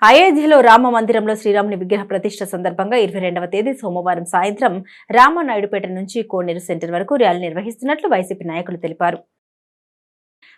అయోధ్యలో రామ మందిరంలో శ్రీరాముని విగ్రహ ప్రతిష్ఠ సందర్భంగా 22వ తేదీ సోమవారం సాయంత్రం రామానాయుడుపేట నుంచి కోనేరు సెంటర్ వరకు ర్యాలీ నిర్వహిస్తున్నట్లు వైసీపీ నాయకులు తెలిపారు.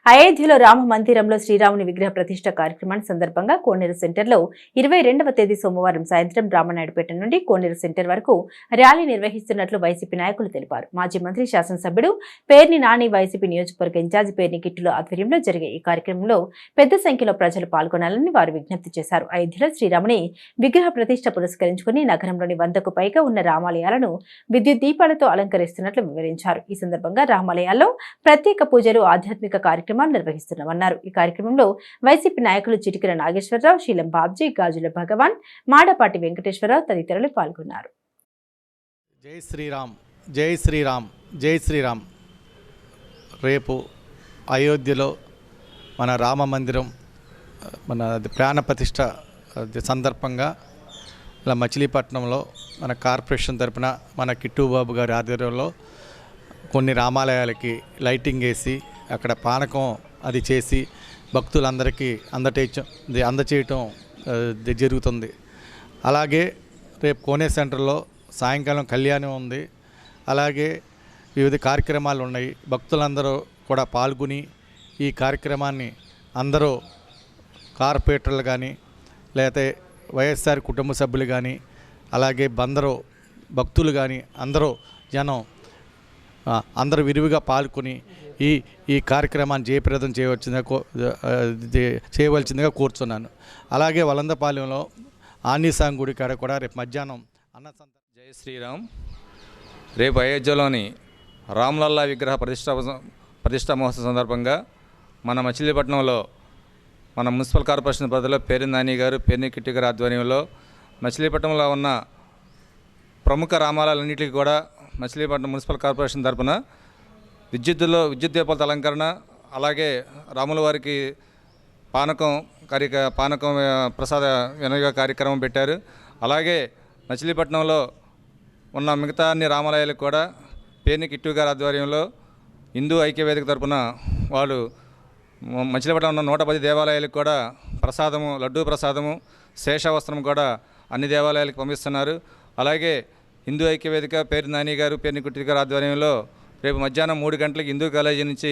అయోధ్యలో రామ మందిరంలో శ్రీరాముని విగ్రహ ప్రతిష్ఠ కార్యక్రమాన్ని సందర్భంగా కోనేరు సెంటర్లో 22వ తేదీ సోమవారం సాయంత్రం రామానాయుడుపేట నుండి కోనేరు సెంటర్ వరకు ర్యాలీ నిర్వహిస్తున్నట్లు వైసీపీ నాయకులు తెలిపారు. మాజీ మంత్రి శాసనసభ్యుడు పేర్ని నాని వైసీపీ నియోజకవర్గ ఇన్ఛార్జి పేర్ని కిట్టుల ఆధ్వర్యంలో జరిగే ఈ కార్యక్రమంలో పెద్ద సంఖ్యలో ప్రజలు పాల్గొనాలని వారు విజ్ఞప్తి చేశారు. అయోధ్యలో శ్రీరాముని విగ్రహ ప్రతిష్ఠ పురస్కరించుకుని నగరంలోని 100కు పైగా ఉన్న రామాలయాలను విద్యుత్ దీపాలతో అలంకరిస్తున్నట్లు వివరించారు. ఈ సందర్భంగా రామాలయాల్లో ప్రత్యేక పూజలు ఆధ్యాత్మిక కార్యక్రమాలు నిర్వహిస్తున్నామన్నారు. ఈ కార్యక్రమంలో వైసీపీ నాయకులు చిటికెల నాగేశ్వరరావు, శీలం బాబ్జీ, గాజుల భగవాన్, మాడపాటి వెంకటేశ్వరరావు తదితరులు పాల్గొన్నారు. జై శ్రీరామ్, జై శ్రీరామ్, జై శ్రీరామ్. రేపు అయోధ్యలో మన రామ మందిరం మన ప్రాణ ప్రతిష్ఠ సందర్భంగా ఇలా మచిలీపట్నంలో మన కార్పొరేషన్ తరపున మన కిట్టుబాబు గారి ఆధ్వర్యంలో కొన్ని రామాలయాలకి లైటింగ్ వేసి అక్కడ పానకం అది చేసి భక్తులందరికీ అందచేయటం జరుగుతుంది. అలాగే రేపు కోనేరు సెంటర్లో సాయంకాలం కళ్యాణం ఉంది. అలాగే వివిధ కార్యక్రమాలు ఉన్నాయి. భక్తులందరూ కూడా పాల్గొని ఈ కార్యక్రమాన్ని అందరూ కార్పొరేటర్లు కానీ లేకపోతే వైఎస్ఆర్ కుటుంబ సభ్యులు కానీ అలాగే బందరూ భక్తులు కానీ జనం అందరూ విరివిగా పాల్గొని ఈ కార్యక్రమాన్ని జయప్రదం చేయవలసిందిగా కోరుతున్నాను. అలాగే వలందపాలెంలో ఆంజనేయ గుడి కాడ కూడా రేపు మధ్యాహ్నం జై శ్రీరామ్. రేపు అయోధ్యలోని రామ్లల్లా విగ్రహ ప్రతిష్ఠా మహోత్సవం సందర్భంగా మన మచిలీపట్నంలో మన మున్సిపల్ కార్పొరేషన్ పరిధిలో పేర్ని నాని గారు, పేర్ని కిట్టి గారి ఆధ్వర్యంలో మచిలీపట్నంలో ఉన్న ప్రముఖ రామాలయాలన్నింటికి కూడా మచిలీపట్నం మున్సిపల్ కార్పొరేషన్ తరఫున విద్యుత్ దీపాలతో అలంకరణ, అలాగే రాముల వారికి పానకం ప్రసాద వినియోగ కార్యక్రమం పెట్టారు. అలాగే మచిలీపట్నంలో ఉన్న మిగతా అన్ని రామాలయాలకు కూడా పేర్ని కిట్టు గారి ఆధ్వర్యంలో హిందూ ఐక్యవేదిక తరఫున వాళ్ళు మచిలీపట్నం ఉన్న 110 దేవాలయాలకు కూడా ప్రసాదము, లడ్డూ ప్రసాదము, శేషవస్త్రం కూడా అన్ని దేవాలయాలకు పంపిస్తున్నారు. అలాగే హిందూ ఐక్యవేదిక పేర్ని నాని గారు, పేర్ని కిట్టు గారి ఆధ్వర్యంలో రేపు మధ్యాహ్నం 3 గంటలకు హిందూ కాలేజీ నుంచి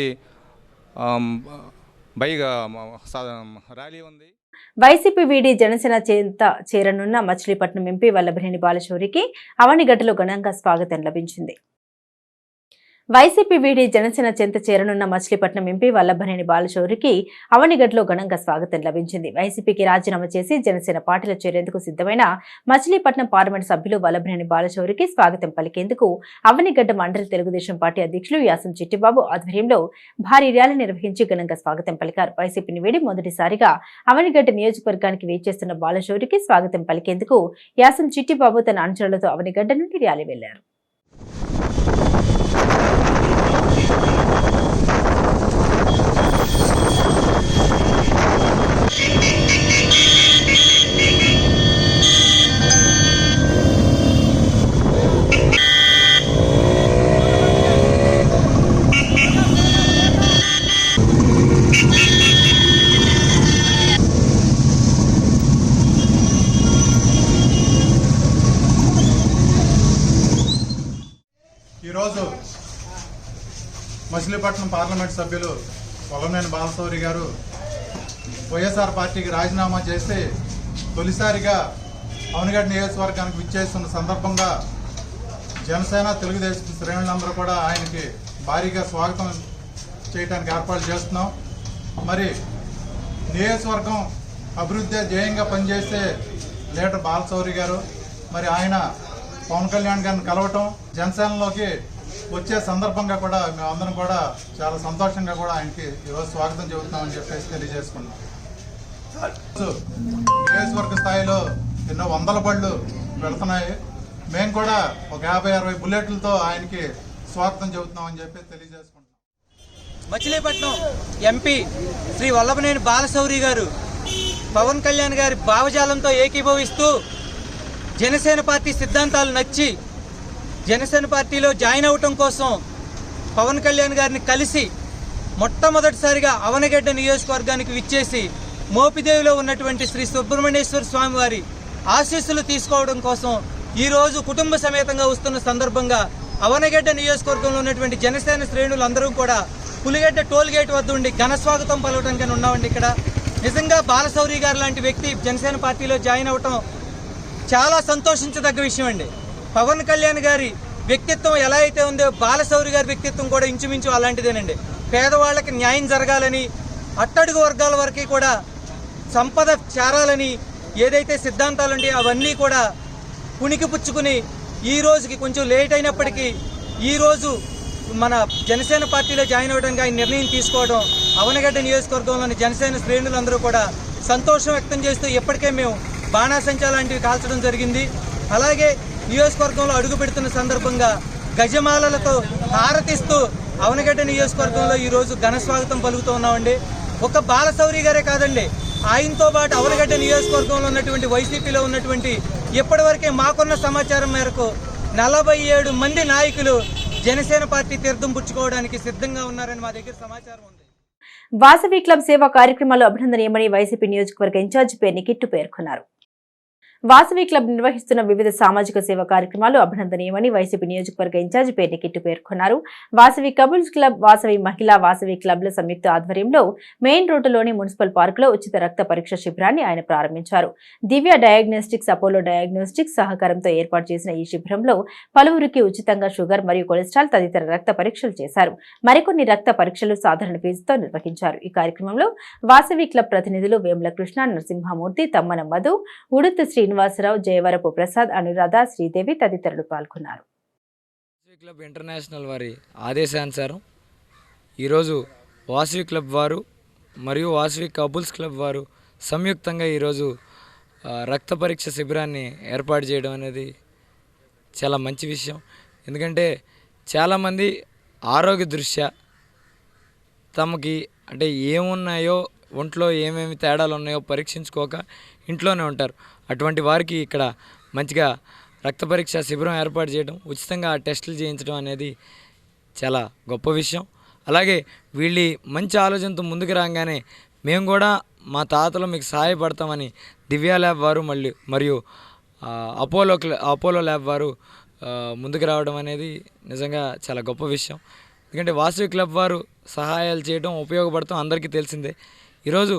ర్యాలీ ఉంది. వైసీపీ వీడి జనసేన చెంత చేరనున్న మచిలీపట్నం ఎంపీ వల్లభనేని బాలశౌరికి అవనిగడ్డలో ఘనంగా స్వాగతం లభించింది. వైసీపీ వీడి జనసేన చెంత చేరనున్న మచిలీపట్నం ఎంపీ వల్లభనేని బాలశౌరికి అవనిగడ్డలో ఘనంగా స్వాగతం లభించింది. వైసీపీకి రాజీనామా చేసి జనసేన పార్టీలో చేరేందుకు సిద్ధమైన మచిలీపట్నం పార్లమెంట్ సభ్యులు వల్లభనేని బాలశౌరికి స్వాగతం పలికేందుకు అవనిగడ్డ మండల తెలుగుదేశం పార్టీ అధ్యక్షులు యాసం చిట్టిబాబు ఆధ్వర్యంలో భారీ ర్యాలీ నిర్వహించి ఘనంగా స్వాగతం పలికారు. వైసీపీని వీడి మొదటిసారిగా అవనిగడ్డ నియోజకవర్గానికి వేచేస్తున్న బాలశౌరికి స్వాగతం పలికేందుకు యాసం చిట్టిబాబు తన అనుచరులతో అవనిగడ్డ నుండి ర్యాలీ వెళ్లారు. ఈరోజు మచిలీపట్నం పార్లమెంట్ సభ్యులు వల్లభనేని బాలశౌరి గారు వైఎస్ఆర్ పార్టీకి రాజీనామా చేసి తొలిసారిగా అవనిగడ్డ నియోజకవర్గానికి విచ్చేస్తున్న సందర్భంగా జనసేన తెలుగుదేశం శ్రేణులందరూ కూడా ఆయనకి భారీగా స్వాగతం చేయడానికి ఏర్పాటు చేస్తున్నాం. మరి నియోజకవర్గం అభివృద్ధి ధ్యేయంగా పనిచేసే లీడర్ బాలశౌరి గారు మరి ఆయన పవన్ కళ్యాణ్ గారిని కలవటం, జనసేనలోకి వచ్చే సందర్భంగా కూడా మేమందరం కూడా చాలా సంతోషంగా కూడా ఆయనకి ఈరోజు స్వాగతం చెబుతున్నామని చెప్పేసి తెలియజేసుకున్నాం. నియోజకవర్గ స్థాయిలో ఎన్నో వందల బళ్ళు వెళుతున్నాయి. మేము కూడా ఒక 50-60 బుల్లెట్లతో ఆయనకి స్వాగతం చెబుతున్నామని చెప్పేసి తెలియజేసుకుంటున్నాం. మచిలీపట్నం ఎంపీ శ్రీ వల్లభనేని బాలశౌరి గారు పవన్ కళ్యాణ్ గారి భావజాలంతో ఏకీభవిస్తూ జనసేన పార్టీ సిద్ధాంతాలు నచ్చి జనసేన పార్టీలో జాయిన్ అవటం కోసం పవన్ కళ్యాణ్ గారిని కలిసి మొట్టమొదటిసారిగా అవనిగడ్డ నియోజకవర్గానికి విచ్చేసి మోపిదేవిలో ఉన్నటువంటి శ్రీ సుబ్రహ్మణ్యేశ్వర స్వామి వారి ఆశీస్సులు తీసుకోవడం కోసం ఈరోజు కుటుంబ సమేతంగా వస్తున్న సందర్భంగా అవనగడ్డ నియోజకవర్గంలో ఉన్నటువంటి జనసేన శ్రేణులందరూ కూడా పులిగడ్డ టోల్ గేట్ వద్ద ఉండి ఘన స్వాగతం పలవడానికి ఉన్నామండి. ఇక్కడ నిజంగా బాలశౌరి గారు లాంటి వ్యక్తి జనసేన పార్టీలో జాయిన్ అవ్వటం చాలా సంతోషించదగ్గ విషయం అండి. పవన్ కళ్యాణ్ గారి వ్యక్తిత్వం ఎలా అయితే ఉందో బాలశౌరి గారి వ్యక్తిత్వం కూడా ఇంచుమించు అలాంటిదేనండి. పేదవాళ్ళకి న్యాయం జరగాలని, అట్టడుగు వర్గాల వరకు కూడా సంపద చేరాలని ఏదైతే సిద్ధాంతాలు ఉంటాయో అవన్నీ కూడా పుణికిపుచ్చుకుని ఈ రోజుకి కొంచెం లేట్ అయినప్పటికీ ఈరోజు మన జనసేన పార్టీలో జాయిన్ అవ్వడానికి ఆయన నిర్ణయం తీసుకోవడం అవనగడ్డ నియోజకవర్గంలోని జనసేన శ్రేణులందరూ కూడా సంతోషం వ్యక్తం చేస్తూ ఇప్పటికే మేము బాణాసంచా లాంటివి కాల్చడం జరిగింది. అలాగే నియోజకవర్గంలో అడుగు పెడుతున్న సందర్భంగా గజమాలలతో హారతిస్తూ అవనగడ్డ నియోజకవర్గంలో ఈరోజు ఘన స్వాగతం పలుకుతూ ఉన్నామండి. ఒక బాలశౌరి గారే కాదండి, ఆయనతో పాటు అవనగడ్డ నియోజకవర్గంలో ఉన్నటువంటి వైసీపీలో ఉన్నటువంటి ఇప్పటివరకే మాకున్న సమాచారం మేరకు 47 మంది నాయకులు జనసేన పార్టీ తీర్థం పుచ్చుకోవడానికి సిద్ధంగా ఉన్నారని మా దగ్గర సమాచారం ఉంది. వాసవి క్లబ్ సేవా కార్యక్రమాలు అభినందనీయమని వైసీపీ నియోజకవర్గ ఇన్ఛార్జి పేర్నికిట్టు పేర్కొన్నారు. వాసవి క్లబ్ నిర్వహిస్తున్న వివిధ సామాజిక సేవా కార్యక్రమాలు అభినందనీయమని వైసీపీ నియోజకవర్గ ఇన్ఛార్జి పేర్నికిట్టు పేర్కొన్నారు. వాసవి కపుల్స్ క్లబ్, వాసవి మహిళా వాసవి క్లబ్ల సంయుక్త ఆధ్వర్యంలో మెయిన్ రోడ్డులోని మున్సిపల్ పార్కులో ఉచిత రక్త పరీక్ష శిబిరాన్ని ఆయన ప్రారంభించారు. దివ్య డయాగ్నోస్టిక్స్, అపోలో డయాగ్నోస్టిక్స్ సహకారంతో ఏర్పాటు చేసిన ఈ శిబిరంలో పలువురికి ఉచితంగా షుగర్ మరియు కొలెస్ట్రాల్ తదితర రక్త పరీక్షలు చేశారు. మరికొన్ని రక్త పరీక్షలు సాధారణ ఫీజుతో నిర్వహించారు. ఈ కార్యక్రమంలో వాసవి క్లబ్ ప్రతినిధులు వేముల కృష్ణ, నరసింహమూర్తి, తమ్మన మధు, ఉడుతు శ్రీనివాసరావు, జయవరపు ప్రసాద్, అనురాధ, శ్రీదేవి తదితరులు పాల్గొన్నారు. వాసవి క్లబ్ ఇంటర్నేషనల్ వారి ఆదేశానుసారం ఈరోజు వాసవి క్లబ్ వారు మరియు వాసవి కపుల్స్ క్లబ్ వారు సంయుక్తంగా ఈరోజు రక్త పరీక్ష శిబిరాన్ని ఏర్పాటు చేయడం అనేది చాలా మంచి విషయం. ఎందుకంటే చాలామంది ఆరోగ్య దృష్ట్యా తమకి అంటే ఏమున్నాయో, ఒంట్లో ఏమేమి తేడాలు ఉన్నాయో పరీక్షించుకోక ఇంట్లోనే ఉంటారు. అటువంటి వారికి ఇక్కడ మంచిగా రక్త పరీక్ష శిబిరం ఏర్పాటు చేయడం, ఉచితంగా ఆ టెస్టులు చేయించడం అనేది చాలా గొప్ప విషయం. అలాగే వీళ్ళు మంచి ఆలోచనతో ముందుకు రాగానే మేము కూడా మా తాతలు మీకు సహాయపడతామని దివ్య ల్యాబ్ వారు మరియు అపోలో ల్యాబ్ వారు ముందుకు రావడం అనేది నిజంగా చాలా గొప్ప విషయం. ఎందుకంటే వాసవి క్లబ్ వారు సహాయాలు చేయడం ఉపయోగపడతాం అందరికీ తెలిసిందే. ఈరోజు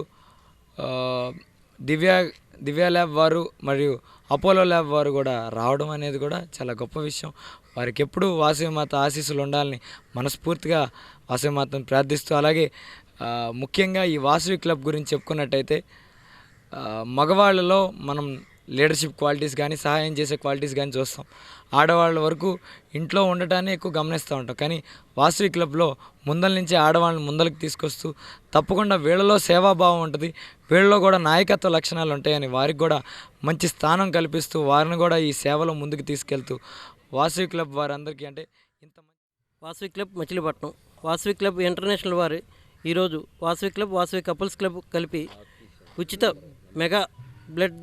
దివ్య ల్యాబ్ వారు మరియు అపోలో ల్యాబ్ వారు కూడా రావడం అనేది కూడా చాలా గొప్ప విషయం. వారికి ఎప్పుడూ వాసవి మాత ఆశీస్సులు ఉండాలని మనస్ఫూర్తిగా వాసవి మాతను ప్రార్థిస్తూ, అలాగే ముఖ్యంగా ఈ వాసవి క్లబ్ గురించి చెప్పుకున్నట్టయితే మగవాళ్ళలో మనం లీడర్షిప్ క్వాలిటీస్ కానీ, సహాయం చేసే క్వాలిటీస్ కానీ చూస్తాం. ఆడవాళ్ళ వరకు ఇంట్లో ఉండటాన్ని ఎక్కువ గమనిస్తూ ఉంటాం. కానీ వాసవి క్లబ్లో ముందల నుంచి ఆడవాళ్ళని ముందలకు తీసుకొస్తూ తప్పకుండా వీళ్ళలో సేవాభావం ఉంటుంది, వీళ్ళలో కూడా నాయకత్వ లక్షణాలు ఉంటాయని వారికి కూడా మంచి స్థానం కల్పిస్తూ వారిని కూడా ఈ సేవలో ముందుకు తీసుకెళ్తూ వాసవి క్లబ్ వారందరికీ అంటే Vasavi club Machilipatnam, Vasavi club international వారు ఈరోజు Vasavi club, Vasavi couples club కలిపి ఉచిత మెగా బ్లడ్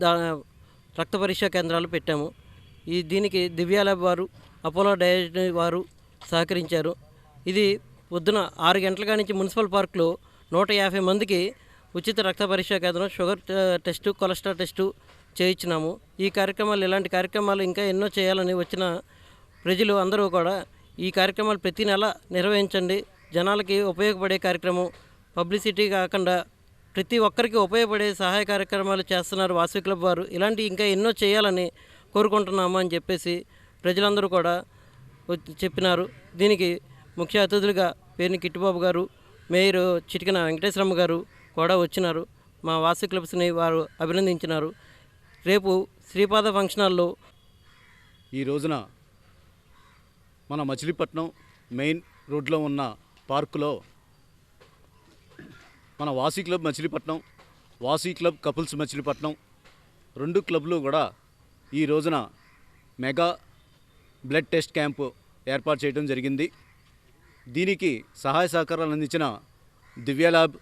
రక్త పరీక్షా కేంద్రాలు పెట్టాము. దీనికి దివ్య ల్యాబ్ వారు, అపోలో డయాగ్నోస్టిక్స్ వారు సహకరించారు. ఇది పొద్దున 6 గంటల నుంచి మున్సిపల్ పార్కులో 150 మందికి ఉచిత రక్త పరీక్షా కేంద్రం, షుగర్ టెస్టు, కొలెస్ట్రాల్ టెస్టు చేయించినాము. ఈ కార్యక్రమాలు, ఇలాంటి కార్యక్రమాలు ఇంకా ఎన్నో చేయాలని వచ్చిన ప్రజలు అందరూ కూడా ఈ కార్యక్రమాలు ప్రతి నెల నిర్వహించండి. జనాలకి ఉపయోగపడే కార్యక్రమం, పబ్లిసిటీ కాకుండా ప్రతి ఒక్కరికి ఉపయోగపడే సహాయ కార్యక్రమాలు చేస్తున్నారు వాసవి క్లబ్ వారు. ఇలాంటి ఇంకా ఎన్నో చేయాలని కోరుకుంటున్నాము అని చెప్పేసి ప్రజలందరూ కూడా చెప్పినారు. దీనికి ముఖ్య అతిథులుగా పేరుని కిట్టుబాబు గారు, మేయర్ చిటికన వెంకటేశ్వరమ్మ గారు కూడా వచ్చినారు. మా వాసవి క్లబ్స్ని వారు అభినందించినారు. రేపు శ్రీపాద ఫంక్షన్ హాల్లో ఈ రోజున మన మచిలీపట్నం మెయిన్ రోడ్లో ఉన్న పార్కులో మన Vasavi club Machilipatnam, Vasavi club couples Machilipatnam 2 క్లబ్లు కూడా ఈ రోజున మెగా బ్లడ్ టెస్ట్ క్యాంపు ఏర్పాటు చేయడం జరిగింది. దీనికి సహాయ సహకారాలు అందించిన దివ్య ల్యాబ్,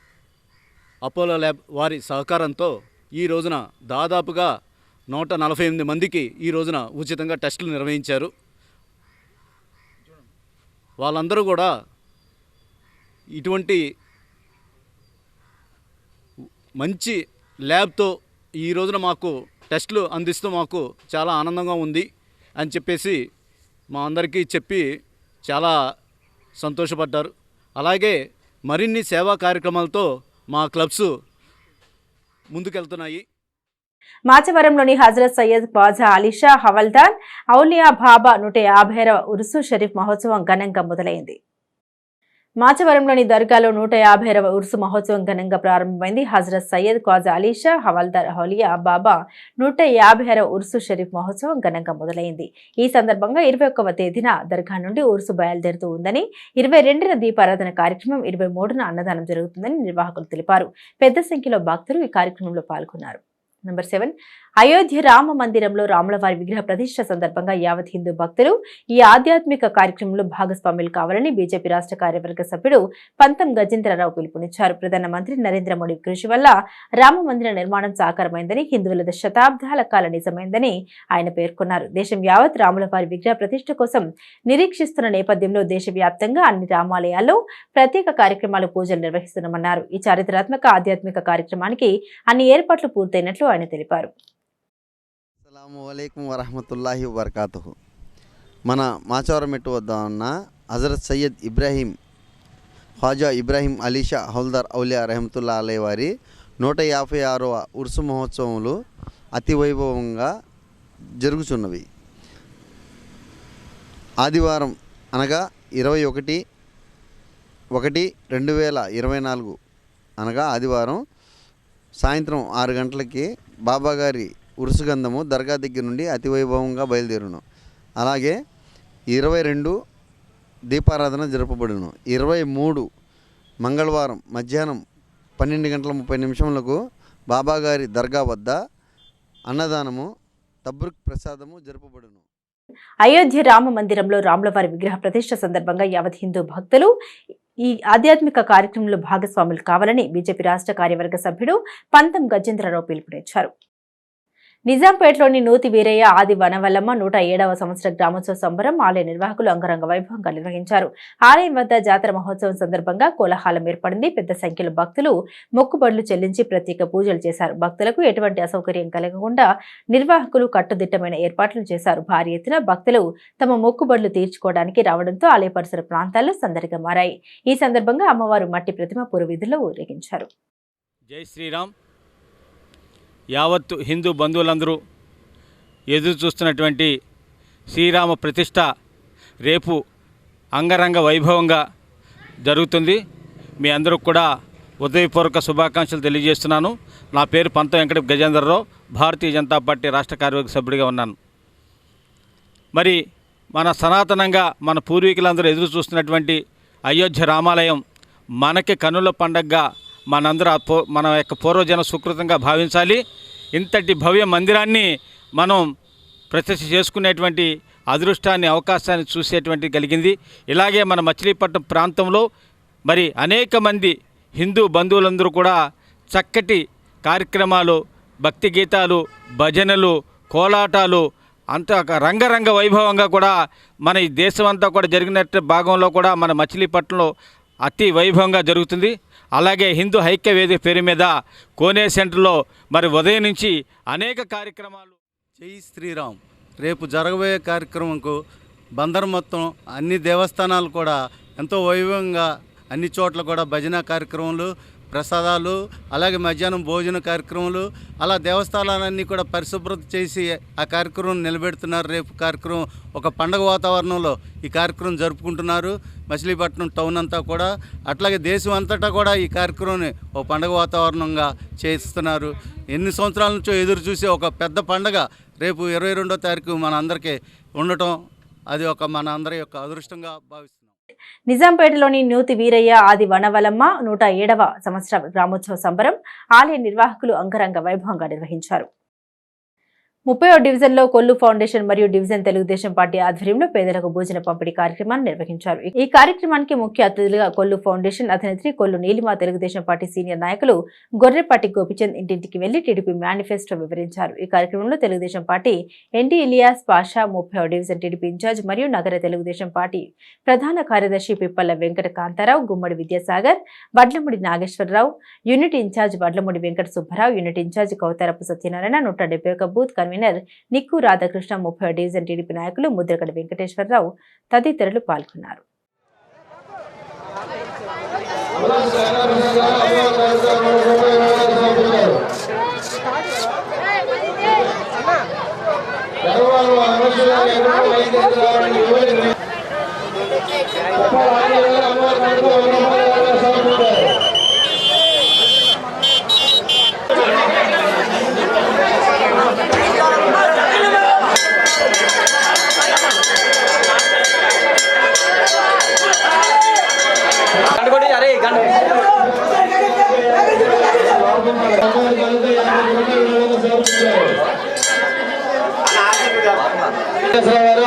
అపోలో ల్యాబ్ వారి సహకారంతో ఈ రోజున దాదాపుగా 148 మందికి ఈ రోజున ఉచితంగా టెస్టులు నిర్వహించారు. వాళ్ళందరూ కూడా ఇటువంటి మంచి ల్యాబ్తో ఈ రోజున మాకు టెస్టులు అందిస్తూ మాకు చాలా ఆనందంగా ఉంది అని చెప్పేసి మా అందరికీ చెప్పి చాలా సంతోషపడ్డారు. అలాగే మరిన్ని సేవా కార్యక్రమాలతో మా క్లబ్స్ ముందుకెళ్తున్నాయి. మాచవరంలోని హజరత్ సయ్యద్ ఖ్వాజా అలీషా హవల్దార్ ఔలియా బాబా 150వ ఉరుసు షరీఫ్ మహోత్సవం ఘనంగా మొదలైంది. మాచవరంలోని దర్గాలో 150వ ఉరుసు మహోత్సవం ఘనంగా ప్రారంభమైంది. హజరత్ సయ్యద్ ఖ్వాజా అలీషా హవల్దార్ ఔలియా బాబా 150వ ఉరుసు షరీఫ్ మహోత్సవం ఘనంగా మొదలైంది. ఈ సందర్భంగా 21వ తేదీన దర్గా నుండి ఉరుసు బయలుదేరుతూ ఉందని, 22న దీపారాధన కార్యక్రమం, 23న అన్నదానం జరుగుతుందని నిర్వాహకులు తెలిపారు. పెద్ద సంఖ్యలో భక్తులు ఈ కార్యక్రమంలో పాల్గొన్నారు. నంబర్ 7 అయోధ్య రామ మందిరంలో రాములవారి విగ్రహ ప్రతిష్ఠ సందర్భంగా యావత్ హిందూ భక్తులు ఈ ఆధ్యాత్మిక కార్యక్రమంలో భాగస్వాములు కావాలని బీజేపీ రాష్ట్ర కార్యవర్గ సభ్యుడు పంతం గజేంద్రరావు పిలుపునిచ్చారు. ప్రధానమంత్రి నరేంద్ర మోడీ కృషి వల్ల రామ మందిర నిర్మాణం సాకారమైందని, హిందువుల శతాబ్దాల కాల నిజమైందని ఆయన పేర్కొన్నారు. దేశం యావత్ రాములవారి విగ్రహ ప్రతిష్ఠ కోసం నిరీక్షిస్తున్న నేపథ్యంలో దేశవ్యాప్తంగా అన్ని రామాలయాల్లో ప్రత్యేక కార్యక్రమాలు, పూజలు నిర్వహిస్తున్నామన్నారు. ఈ చారిత్రాత్మక ఆధ్యాత్మిక కార్యక్రమానికి అన్ని ఏర్పాట్లు పూర్తయినట్లు ఆయన తెలిపారు. అస్సలాముఅలైకుం వరహమతుల్లాహి వబర్కాతుహు. మన మాచవరం మెట్టు వద్ద ఉన్న హజరత్ సయ్యద్ ఇబ్రాహీం ఖ్వాజా ఇబ్రాహీం అలీషా హౌల్దార్ ఔలియా రహమతుల్లా అలై వారి 156వ ఉర్సు మహోత్సవములు అతి వైభవంగా జరుగుతున్నవి. ఆదివారం అనగా 21/1/2024 అనగా ఆదివారం సాయంత్రం 6 గంటలకి బాబాగారి ఉరుసుగంధము దర్గా దగ్గర నుండి అతి వైభవంగా బయలుదేరును. అలాగే 22 దీపారాధన జరపబడును. 23 మంగళవారం మధ్యాహ్నం 12:30 బాబాగారి దర్గా వద్ద అన్నదానము, తబ్రుక్ ప్రసాదము జరపబడును. అయోధ్య రామ మందిరంలో రాములవారి విగ్రహ ప్రతిష్ఠ సందర్భంగా యావత్ హిందూ భక్తులు ఈ ఆధ్యాత్మిక కార్యక్రమంలో భాగస్వాములు కావాలని బీజేపీ రాష్ట్ర కార్యవర్గ సభ్యుడు పంతం గజేంద్రరావు పిలుపునిచ్చారు. నిజాంపేటలోని నూతి వీరయ్య ఆది వనవల్లమ్మ 107వ సంవత్సర గ్రామోత్సవ సంబరం ఆలయ నిర్వాహకులు అంగరంగ వైభవంగా నిర్వహించారు. ఆలయం వద్ద జాతర మహోత్సవం సందర్భంగా కోలాహలం ఏర్పడింది. పెద్ద సంఖ్యలో భక్తులు మొక్కుబడులు చెల్లించి ప్రత్యేక పూజలు చేశారు. భక్తులకు ఎటువంటి అసౌకర్యం కలగకుండా నిర్వాహకులు కట్టుదిట్టమైన ఏర్పాట్లు చేశారు. భారీ ఎత్తున భక్తులు తమ మొక్కుబడులు తీర్చుకోవడానికి రావడంతో ఆలయ పరిసర ప్రాంతాల్లో సందడిగా మారాయి. ఈ సందర్భంగా అమ్మవారు మట్టి ప్రతిమ పురవీధుల్లో ఊరేగించారు. జై శ్రీరామ్. యావత్తు హిందూ బంధువులందరూ ఎదురు చూస్తున్నటువంటి శ్రీరామ ప్రతిష్ట రేపు అంగరంగ వైభవంగా జరుగుతుంది. మీ అందరూ కూడా ఉదయపూర్వక శుభాకాంక్షలు తెలియజేస్తున్నాను. నా పేరు పంతం వెంకట గజేంద్రరావు, భారతీయ జనతా పార్టీ రాష్ట్ర కార్యవర్గ సభ్యుడిగా ఉన్నాను. మరి మన సనాతనంగా మన పూర్వీకులందరూ ఎదురు చూస్తున్నటువంటి అయోధ్య రామాలయం మనకి కన్నుల పండగగా మనందరూ మన యొక్క పూర్వజన సుకృతంగా భావించాలి. ఇంతటి భవ్య మందిరాన్ని మనం ప్రతిష్ఠ చేసుకునేటువంటి అదృష్టాన్ని, అవకాశాన్ని చూసేటువంటి కలిగింది. ఇలాగే మన మచిలీపట్నం ప్రాంతంలో మరి అనేక మంది హిందూ బంధువులందరూ కూడా చక్కటి కార్యక్రమాలు, భక్తి గీతాలు, భజనలు, కోలాటాలు అంత రంగరంగ వైభవంగా కూడా మన ఈ దేశం అంతా కూడా జరిగినట్టు భాగంలో కూడా మన మచిలీపట్నంలో అతి వైభవంగా జరుగుతుంది. అలాగే హిందూ ఐక్య వేదిక పేరు మీద కోనే సెంటర్లో మరి ఉదయం నుంచి అనేక కార్యక్రమాలు. జై శ్రీరామ్. రేపు జరగబోయే కార్యక్రమంకు బందర్ మొత్తం అన్ని దేవస్థానాలు కూడా ఎంతో వైభవంగా అన్ని చోట్ల కూడా భజన కార్యక్రమాలు, ప్రసాదాలు, అలాగే మధ్యాహ్నం భోజన కార్యక్రమాలు, అలా దేవస్థానాలన్నీ కూడా పరిశుభ్రత చేసి ఆ కార్యక్రమం నిలబెడుతున్నారు. రేపు కార్యక్రమం ఒక పండగ వాతావరణంలో ఈ కార్యక్రమం జరుపుకుంటున్నారు మచిలీపట్నం టౌన్ అంతా కూడా. అట్లాగే దేశం అంతటా కూడా ఈ కార్యక్రమాన్ని ఒక పండగ వాతావరణంగా చేస్తున్నారు. ఎన్ని సంవత్సరాల నుంచో ఎదురు చూసే ఒక పెద్ద పండగ రేపు 22వ తారీఖు మన అందరికీ ఉండటం అది ఒక మన అందరి యొక్క అదృష్టంగా భావిస్తున్నాం. నిజాంపేటలోని నూతి వీరయ్య ఆది వనవలమ్మ 107వ సంవత్సర గ్రామోత్సవ సంబరం ఆలయ నిర్వాహకులు అంగరంగ వైభవంగా నిర్వహించారు. 30వ డివిజన్లో కొల్లు ఫౌండేషన్ మరియు డివిజన్ తెలుగుదేశం పార్టీ ఆధ్వర్యంలో పేదలకు భోజన పంపిణీ కార్యక్రమాన్ని నిర్వహించారు. ఈ కార్యక్రమానికి ముఖ్య అతిథులుగా కొల్లు ఫౌండేషన్ అధినేత్రి కొల్లు నీలిమ, తెలుగుదేశం పార్టీ సీనియర్ నాయకులు గొర్రెపాటి గోపిచంద్ ఇంటింటికి వెళ్లి టీడీపీ మేనిఫెస్టో వివరించారు. ఈ కార్యక్రమంలో తెలుగుదేశం పార్టీ ఎన్టీ ఇలియాస్ పాషా, 30వ డివిజన్ టీడీపీ ఇన్ఛార్జ్ మరియు నగర తెలుగుదేశం పార్టీ ప్రధాన కార్యదర్శి Pippala Venkata Kantharao, Gummadi Vidyasagar, Vadlamudi Nageswararao, unit incharge Vadlamudi Venkata Subbarao, unit incharge Koutharapu Satyanarayana, 171 booth convener Nikku Radhakrishna, 30వ డివిజన్ టీడీపీ నాయకులు ముద్రగడ వెంకటేశ్వరరావు తదితరులు పాల్గొన్నారు.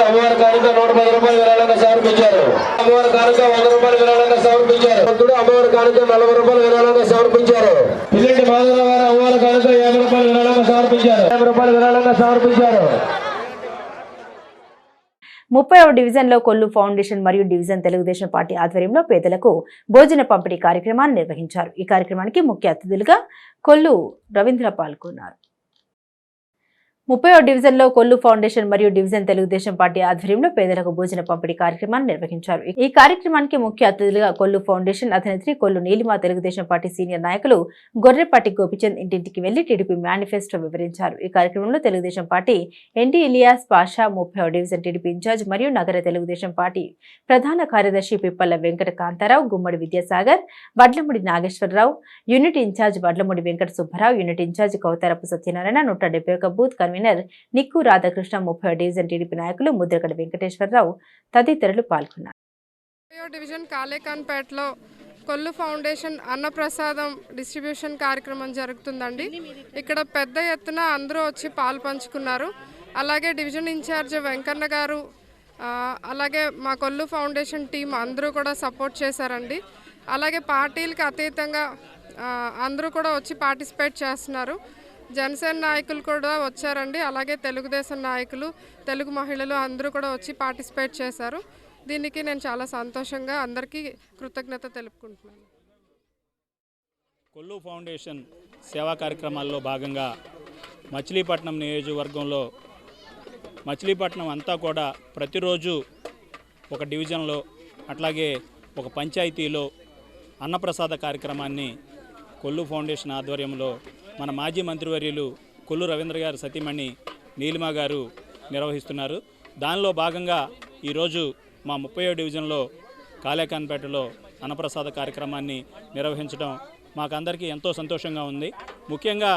అమ్మవారి కానుక 110 రూపాయలు విరాళంగా సమర్పించారు. అమ్మవారి కానుక 100 రూపాయలు విరాళంగా సమర్పించారు. అమ్మవారి కానుక 40 రూపాయలు విరాళంగా సమర్పించారు. పిల్లటి మాధవరావు గారు అమ్మవారి కానుక 50 రూపాయలు విరాళంగా సమర్పించారు. 50 రూపాయలు విరాళంగా సమర్పించారు. 30వ డివిజన్లో కొల్లు ఫౌండేషన్ మరియు డివిజన్ తెలుగుదేశం పార్టీ ఆధ్వర్యంలో పేదలకు భోజన పంపిణీ కార్యక్రమాన్ని నిర్వహించారు. ఈ కార్యక్రమానికి ముఖ్య అతిథులుగా కొల్లు రవీంద్ర పాల్గొన్నారు. 30వ డివిజన్లో కొల్లు ఫౌండేషన్ మరియు డివిజన్ తెలుగుదేశం పార్టీ ఆధ్వర్యంలో పేదలకు భోజన పంపిణీ కార్యక్రమాన్ని నిర్వహించారు. ఈ కార్యక్రమానికి ముఖ్య అతిథులుగా కొల్లు ఫౌండేషన్ అధినేత్రి కొల్లు నీలిమ, తెలుగుదేశం పార్టీ సీనియర్ నాయకులు గొర్రెపాటి గోపిచంద్ ఇంటింటికి వెళ్లి టీడీపీ మేనిఫెస్టో వివరించారు. ఈ కార్యక్రమంలో తెలుగుదేశం పార్టీ ఎన్టీ ఇలియాస్ పాషా, 30వ డివిజన్ టీడీపీ ఇన్ఛార్జ్ మరియు నగర తెలుగుదేశం పార్టీ ప్రధాన కార్యదర్శి Pippala Venkata Kantharao, Gummadi Vidyasagar, Vadlamudi Nageswararao, unit incharge Vadlamudi Venkata Subbarao, unit incharge Koutharapu Satyanarayana, 171 booth convener Nikku Radhakrishna, 30వ డివిజన్ టీడీపీ నాయకులు ముద్రగడ వెంకటేశ్వరరావు తదితరులు పాల్గొన్నారు. డివిజన్ కాలేకాన్పేటలో కొల్లు ఫౌండేషన్ అన్నప్రసాదం డిస్ట్రిబ్యూషన్ కార్యక్రమం జరుగుతుందండి. ఇక్కడ పెద్ద ఎత్తున అందరూ వచ్చి పాలు పంచుకున్నారు. అలాగే డివిజన్ ఇన్ఛార్జ్ వెంకన్న గారు, అలాగే మా కొల్లు ఫౌండేషన్ టీం అందరూ కూడా సపోర్ట్ చేశారండి. అలాగే పార్టీలకు అతీతంగా అందరూ కూడా వచ్చి పార్టిసిపేట్ చేస్తున్నారు. జనసేన నాయకులు కూడా వచ్చారండి. అలాగే తెలుగుదేశం నాయకులు, తెలుగు మహిళలు అందరూ కూడా వచ్చి పార్టిసిపేట్ చేశారు. దీనికి నేను చాలా సంతోషంగా అందరికీ కృతజ్ఞత తెలుపుకుంటున్నాను. కొల్లు ఫౌండేషన్ సేవా కార్యక్రమాల్లో భాగంగా మచిలీపట్నం నియోజకవర్గంలో మచిలీపట్నం అంతా కూడా ప్రతిరోజు ఒక డివిజన్లో అట్లాగే ఒక పంచాయతీలో అన్నప్రసాద కార్యక్రమాన్ని కొల్లు ఫౌండేషన్ ఆధ్వర్యంలో మన మాజీ మంత్రివర్యులు కొల్లు రవీంద్ర గారు సతీమణి నీలిమ గారు నిర్వహిస్తున్నారు. దానిలో భాగంగా ఈరోజు మా 30వ డివిజన్లో కాలేకాన్పేటలో అన్నప్రసాద కార్యక్రమాన్ని నిర్వహించడం మాకందరికీ ఎంతో సంతోషంగా ఉంది. ముఖ్యంగా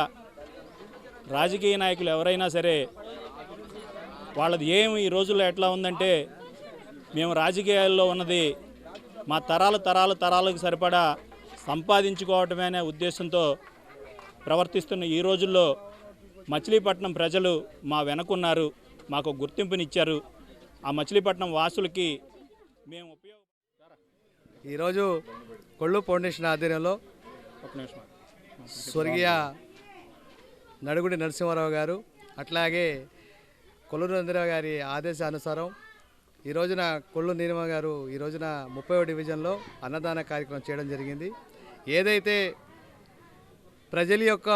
రాజకీయ నాయకులు ఎవరైనా సరే వాళ్ళది ఏం ఈ రోజుల్లో ఎట్లా ఉందంటే, మేము రాజకీయాల్లో ఉన్నది మా తరాలకు సరిపడా సంపాదించుకోవటమే అనే ఉద్దేశంతో ప్రవర్తిస్తున్న ఈ రోజుల్లో మచిలీపట్నం ప్రజలు మా వెనకున్నారు, మాకు గుర్తింపునిచ్చారు. ఆ మచిలీపట్నం వాసులకి మేము ఈరోజు కొల్లు ఫౌండేషన్ ఆధ్వర్యంలో స్వర్గీయ నడుగుడి నరసింహారావు గారు అట్లాగే కొల్లు రవీంద్ర గారి ఆదేశానుసారం ఈ రోజున కొల్లు నీలిమ గారు ఈ రోజున 30వ డివిజన్లో అన్నదాన కార్యక్రమం చేయడం జరిగింది. ఏదైతే ప్రజల యొక్క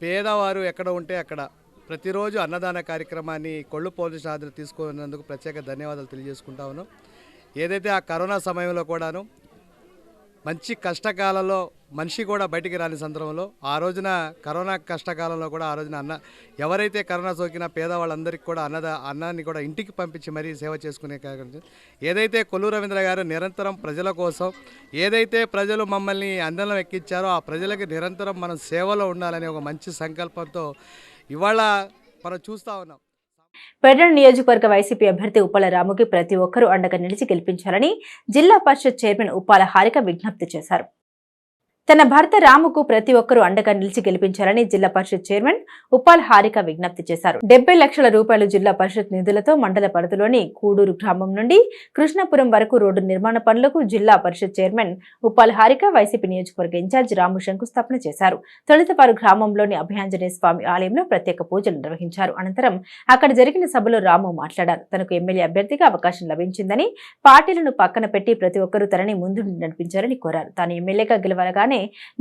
పేదవారు ఎక్కడ ఉంటే అక్కడ ప్రతిరోజు అన్నదాన కార్యక్రమాన్ని కొల్లు ఫౌండేషన్ ఆధ్వర్యంలో తీసుకున్నందుకు ప్రత్యేక ధన్యవాదాలు తెలియజేసుకుంటా ఉన్నాం. ఏదైతే ఆ కరోనా సమయంలో కూడాను మంచి కష్టకాలంలో మనిషి కూడా బయటికి రాని సందర్భంలో ఆ రోజున కరోనా కష్టకాలంలో కూడా ఆ రోజున ఎవరైతే కరోనా సోకినా పేదవాళ్ళందరికీ కూడా అన్నాన్ని కూడా ఇంటికి పంపించి మరీ సేవ చేసుకునే కార్యక్రమం. ఏదైతే కొల్లు రవీంద్ర గారు నిరంతరం ప్రజల కోసం ఏదైతే ప్రజలు మమ్మల్ని అందలం ఎక్కించారో ఆ ప్రజలకి నిరంతరం మనం సేవలో ఉండాలనే ఒక మంచి సంకల్పంతో ఇవాళ మనం చూస్తూ ఉన్నాం. పెడన నియోజకవర్గ వైసీపీ అభ్యర్థి ఉప్పాల రాముకి ప్రతి ఒక్కరూ అండగా నిలిచి గెలిపించాలని జిల్లా పరిషత్ చైర్మన్ ఉప్పాల హారిక విజ్ఞప్తి చేశారు. తన భర్త రాముకు ప్రతి ఒక్కరూ అండగా నిలిచి గెలిపించాలని జిల్లా పరిషత్ చైర్మన్ ఉప్పాల్ హారిక విజ్ఞప్తి చేశారు. 70 లక్షల రూపాయలు జిల్లా పరిషత్ నిధులతో మండల పరిధిలోని కూడూరు గ్రామం నుండి కృష్ణాపురం వరకు రోడ్డు నిర్మాణ పనులకు జిల్లా పరిషత్ చైర్మన్ ఉప్పాల్ హారిక వైసీపీ నియోజకవర్గ ఇన్ఛార్జ్ రాము శంకుస్థాపన చేశారు. తొలుత వారు గ్రామంలోని అభయాంజనేయ స్వామి ఆలయంలో ప్రత్యేక పూజలు నిర్వహించారు. అనంతరం అక్కడ జరిగిన సభలో రాము మాట్లాడారు. తనకు ఎమ్మెల్యే అభ్యర్థిగా అవకాశం లభించిందని, పార్టీలను పక్కన పెట్టి ప్రతి ఒక్కరూ తనని ముందు నడిపించారని కోరారు. తాను ఎమ్మెల్యేగా గెలవగానే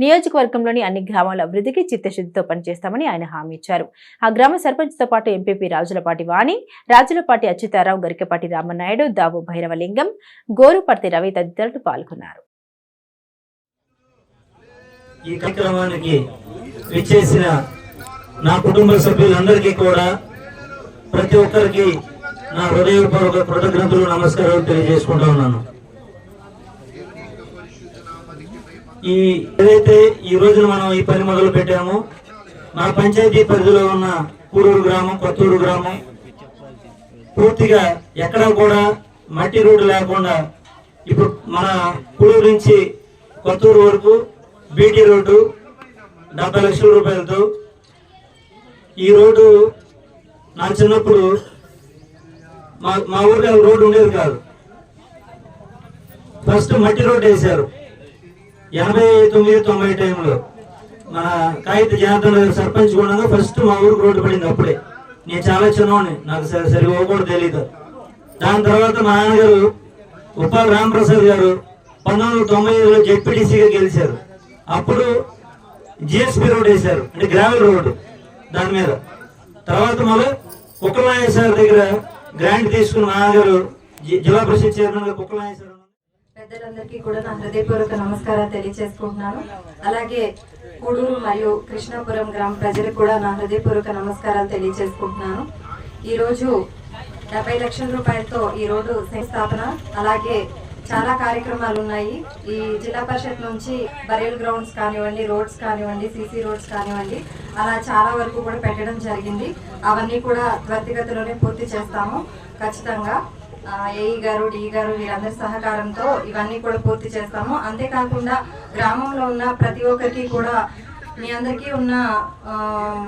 నియోజకవర్గంలోని అన్ని గ్రామాల అభివృద్ధికి చిత్తశుద్ధితో పనిచేస్తామని ఆయన హామీ ఇచ్చారు. ఆ గ్రామ సర్పంచ్ తో పాటు ఎంపీపీ రాజులపాటి వాణి, రాజులపాటి అచ్యుతారావు, గరికపాటి రామనాయుడు, దావు భైరవలింగం, గోరుపర్తి రవి తదితరులు పాల్గొన్నారు. ఈ కార్యక్రమానికి విచ్చేసిన నా కుటుంబ సభ్యులందరికీ కూడా ప్రతి ఒక్కరికి నా హృదయపూర్వక కృతజ్ఞతలు, నమస్కారాలు తెలియజేసుకుంటా ఉన్నాను. ఏదైతే ఈ రోజున మనం ఈ పని మొదలు పెట్టామో, మన పంచాయతీ పరిధిలో ఉన్న కూడూరు గ్రామం, కొత్తూరు గ్రామం పూర్తిగా ఎక్కడా కూడా మట్టి రోడ్డు లేకుండా ఇప్పుడు మన కూడూరు నుంచి కొత్తూరు వరకు బీటీ రోడ్డు 70 లక్షల రూపాయలతో ఈ రోడ్డు నా చిన్నప్పుడు మా ఊరిలో రోడ్డు ఉండేది కాదు. ఫస్ట్ మట్టి రోడ్డు వేశారు 89-90 టైంలో. మన కాగిత జనార్దన్ గారు సర్పంచ్ కూడా ఫస్ట్ మా ఊరికి రోడ్డు పడింది. అప్పుడే నేను చాలా చిన్నవాడిని, నాకు సరిగా కూడా తెలియదు. దాని తర్వాత మా నాన్నగారు ఉప్పాల రామప్రసాద్ గారు 1995లో జెడ్పీటీసీగా గెలిచారు. అప్పుడు జిఎస్పీ రోడ్ వేశారు, అంటే గ్రావెల్ రోడ్డు దాని మీద. తర్వాత మళ్ళీ కుక్కలనాగేశ్వర దగ్గర గ్రాంట్ తీసుకుని మా నాన్నగారు జిల్లా పరిషత్ చైర్మన్ గా కుక్కలనాగేశ్వర. పెద్దలందరికీ కూడా నా హృదయపూర్వక నమస్కారాలు తెలియజేసుకుంటున్నాను. అలాగే కూడూరు మరియు కృష్ణాపురం గ్రామ ప్రజలకు కూడా నా హృదయపూర్వక నమస్కారాలు తెలియజేసుకుంటున్నాను. ఈరోజు 70 లక్షల రూపాయలతో ఈ రోడ్డు శంకుస్థాపన, అలాగే చాలా కార్యక్రమాలు ఉన్నాయి. ఈ జిల్లా పరిషత్ నుంచి బరియల్ గ్రౌండ్స్ కానివ్వండి, రోడ్స్ కానివ్వండి, సీసీ రోడ్స్ కానివ్వండి, అలా చాలా వరకు కూడా పెట్టడం జరిగింది. అవన్నీ కూడా త్వరితగతిలోనే పూర్తి చేస్తాము ఖచ్చితంగా. ఏఈ గారు, డి గారు వీరందరి సహకారంతో ఇవన్నీ కూడా పూర్తి చేస్తాము. అంతేకాకుండా గ్రామంలో ఉన్న ప్రతి ఒక్కరికి కూడా, మీ అందరికీ ఉన్న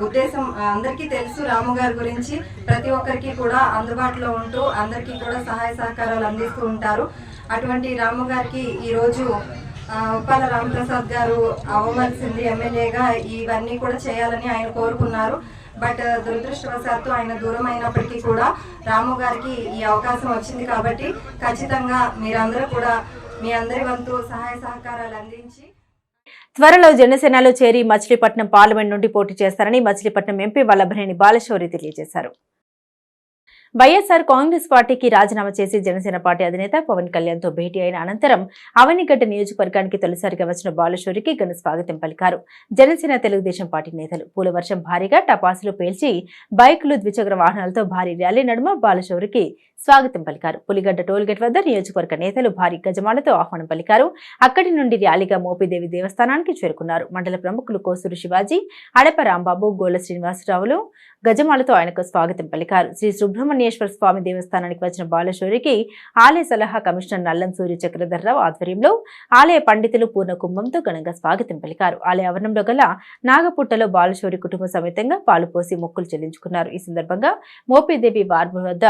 ఉద్దేశం అందరికీ తెలుసు, రాము గారి గురించి. ప్రతి ఒక్కరికి కూడా అందుబాటులో ఉంటూ అందరికీ కూడా సహాయ సహకారాలు అందిస్తూ ఉంటారు. అటువంటి రాము గారికి ఈరోజు ఉప్పాల రామప్రసాద్ గారు అవ్వవలసింది ఎమ్మెల్యేగా ఇవన్నీ కూడా చేయాలని ఆయన కోరుకున్నారు. బట్ దురదృష్టవశాత్తు ఆయన దూరం అయినప్పటికీ కూడా రాము గారికి ఈ అవకాశం వచ్చింది. కాబట్టి ఖచ్చితంగా మీరందరూ కూడా మీ అందరి వంతు సహాయ సహకారాలు అందించి త్వరలో జనసేనలో చేరి మచిలీపట్నం పార్లమెంట్ నుండి పోటీ చేస్తారని మచిలీపట్నం ఎంపీ వల్లభనేని బాలశౌరి తెలియజేశారు. వైఎస్ఆర్ కాంగ్రెస్ పార్టీకి రాజీనామా చేసి జనసేన పార్టీ అధినేత పవన్ కళ్యాణ్ తో భేటీ అయిన అనంతరం అవనిగడ్డ నియోజకవర్గానికి తొలిసారిగా వచ్చిన బాలశౌరికి ఘన స్వాగతం పలికారు. జనసేన తెలుగుదేశం పార్టీ నేతలు పూల వర్షం భారీగా టపాసులు పేల్చి బైకులు, ద్విచక్ర వాహనాలతో భారీ ర్యాలీ నడుమ బాలశౌరికి స్వాగతం పలికారు. పులిగడ్డ టోల్గేట్ వద్ద నియోజకవర్గ నేతలు భారీ గజమాలతో ఆహ్వానం పలికారు. అక్కడి నుండి ర్యాలీగా మోపిదేవి దేవస్థానానికి చేరుకున్నారు. మండల ప్రముఖులు కోసూరు శివాజీ, అడప రాంబాబు, గోళ్ల శ్రీనివాసరావులు గజమాలతో ఆయనకు స్వాగతం పలికారు. శ్రీ సుబ్రహ్మణ్యేశ్వర స్వామి దేవస్థానానికి వచ్చిన బాలశౌరికి ఆలయ సలహా కమిషనర్ నల్లం సూర్య చక్రధర్రావు ఆధ్వర్యంలో ఆలయ పండితులు పూర్ణ కుంభంతో ఘనంగా స్వాగతం పలికారు. ఆలయ ఆవరణంలో గల నాగపుట్టలో బాలశౌరి కుటుంబ సమేతంగా పాలు పోసి మొక్కులు చెల్లించుకున్నారు. ఈ సందర్భంగా మోపిదేవి వార్డు వద్ద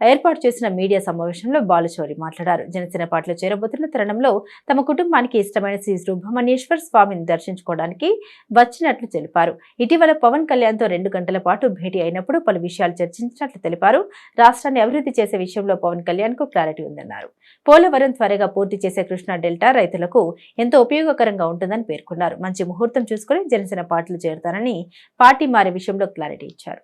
ఏర్పాటు చేసిన మీడియా సమావేశంలో బాలశౌరి మాట్లాడారు. జనసేన పార్టీలో చేరబోతున్న తరుణంలో తమ కుటుంబానికి ఇష్టమైన శ్రీ సుబ్రహ్మణ్యేశ్వర స్వామిని దర్శించుకోవడానికి వచ్చినట్లు తెలిపారు. ఇటీవల పవన్ కళ్యాణ్ తో 2 గంటల పాటు భేటీ అయినప్పుడు పలు విషయాలు చర్చించినట్లు తెలిపారు. రాష్ట్రాన్ని అభివృద్ధి చేసే విషయంలో పవన్ కళ్యాణ్ కు క్లారిటీ ఉందన్నారు. పోలవరం త్వరగా పూర్తి చేసే కృష్ణా డెల్టా రైతులకు ఎంతో ఉపయోగకరంగా ఉంటుందని పేర్కొన్నారు. మంచి ముహూర్తం చూసుకుని జనసేన పార్టీలో చేరుతారని, పార్టీ మారే విషయంలో క్లారిటీ ఇచ్చారు.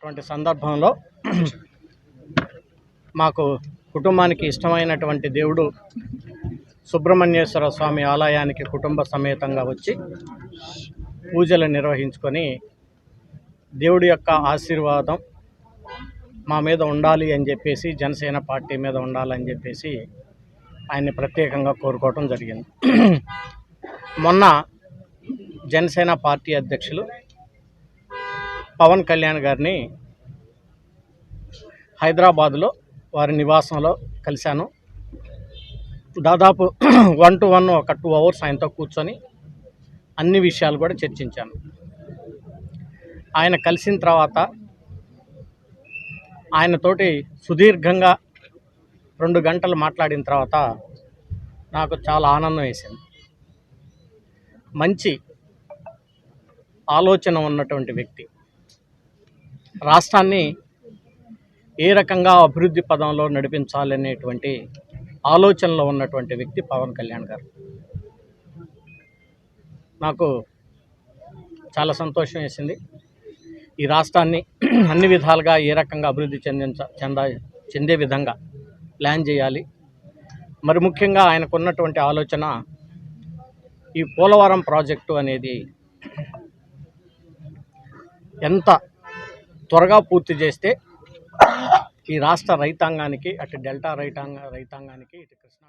ఉన్నటువంటి సందర్భంలో మాకు కుటుంబానికి ఇష్టమైనటువంటి దేవుడు సుబ్రహ్మణ్యేశ్వర స్వామి ఆలయానికి కుటుంబ సమేతంగా వచ్చి పూజలు నిర్వహించుకొని దేవుడి యొక్క ఆశీర్వాదం మా మీద ఉండాలి అని చెప్పేసి, జనసేన పార్టీ మీద ఉండాలని చెప్పేసి ఆయన్ని ప్రత్యేకంగా కోరుకోవటం జరిగింది. మొన్న జనసేన పార్టీ అధ్యక్షులు పవన్ కళ్యాణ్ గారిని హైదరాబాదులో వారి నివాసంలో కలిశాను. దాదాపు 1 to 1 ఒక 2 hours ఆయనతో కూర్చొని అన్ని విషయాలు కూడా చర్చించాను. ఆయన కలిసిన తర్వాత ఆయనతోటి సుదీర్ఘంగా 2 గంటలు మాట్లాడిన తర్వాత నాకు చాలా ఆనందం వేసింది. మంచి ఆలోచన ఉన్నటువంటి వ్యక్తి, రాష్ట్రాన్ని ఏ రకంగా అభివృద్ధి పదంలో నడిపించాలనేటువంటి ఆలోచనలో ఉన్నటువంటి వ్యక్తి పవన్ కళ్యాణ్ గారు. నాకు చాలా సంతోషం వేసింది. ఈ రాష్ట్రాన్ని అన్ని విధాలుగా ఏ రకంగా అభివృద్ధి చెందే విధంగా ప్లాన్ చేయాలి. మరి ముఖ్యంగా ఆయనకు ఉన్నటువంటి ఆలోచన ఈ పోలవరం ప్రాజెక్టు అనేది ఎంత త్వరగా పూర్తి చేస్తే ఈ రాష్ట్ర రైతాంగానికి, అటు డెల్టా రైతాంగానికి, ఇటు కృష్ణా